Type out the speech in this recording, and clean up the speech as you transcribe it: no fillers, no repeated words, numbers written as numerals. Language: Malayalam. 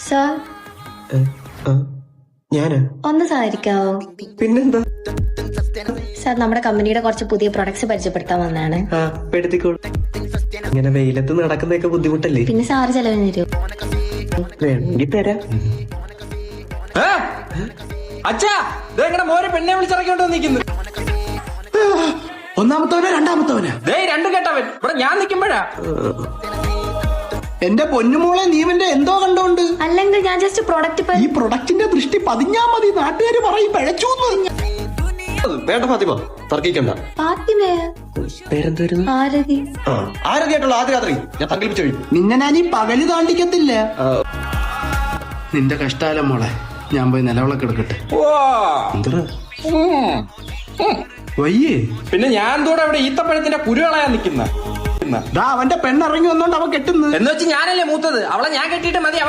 സാർ ഞാന് ഒന്ന് സഹായിക്കാവോ? പിന്നെന്താ? സാർ, നമ്മുടെ കമ്പനിയുടെ കുറച്ച് പുതിയ പ്രൊഡക്ട്സ് പരിചയപ്പെടുത്താൻ വന്നതാണ്. ആ പെടുത്തിക്കോളൂ. ഇങ്ങനെ വെയിലത്ത് നടക്കുന്നതൊക്കെ ബുദ്ധിമുട്ടല്ലേ? പിന്നെ സാറ് ചെലവിന് തരുമോ? വേണമെങ്കിൽ തരാം. അച്ഛാ, മോരെ പെണ്ണെ വിളിച്ചിറക്കിയോണ്ട് നിൽക്കുന്നു. ഒന്നാമത്തവനാ രണ്ടാമത്തവനാ? രണ്ടും കേട്ടവൻ ഇവിടെ ഞാൻ നിൽക്കുമ്പോഴാ. എന്റെ പൊന്നുമോളെ, നീവന്റെ എന്തോ കണ്ടോണ്ട്? അല്ലെങ്കിൽ ഞാൻ ജസ്റ്റ് പ്രൊഡക്റ്റ് ഈ പ്രൊഡക്റ്റിന്റെ ദൃഷ്ടി പതിഞ്ഞാ മതി, നാട്ടുകാര് പറയും പിഴച്ചൂന്ന്. വേണ്ട ഫാത്തിമ, തർക്കിക്കണ്ട. ഫാത്തിമയോ? പേരെന്തായിരുന്നു? ആരതി. ആരതിയായിട്ടുള്ള ആദ്യ രാത്രി ഞാൻ തങ്കലിപ്പിച്ചു കഴിഞ്ഞു. നിന്നെ ഞാൻ ഈ പകല് താണ്ടിക്കത്തില്ല. നിന്റെ കഷ്ടാലം മോളെ, ഞാൻ പോയി നിലവിളക്ക് എടുക്കട്ടെ. എന്താ വയ്യേ? പിന്നെ ഞാൻ കൂടെ അവിടെ ഈത്തപ്പഴത്തിന്റെ കുരു കളയാൻ നിൽക്കുന്ന അവന്റെ പെണ്ണിറങ്ങി വന്നോണ്ട് അവൻ കെട്ടുന്നു. എന്ന് വെച്ച് ഞാനല്ലേ മൂത്തത്? അവളെ ഞാൻ കെട്ടിയിട്ട് മതി അവൻ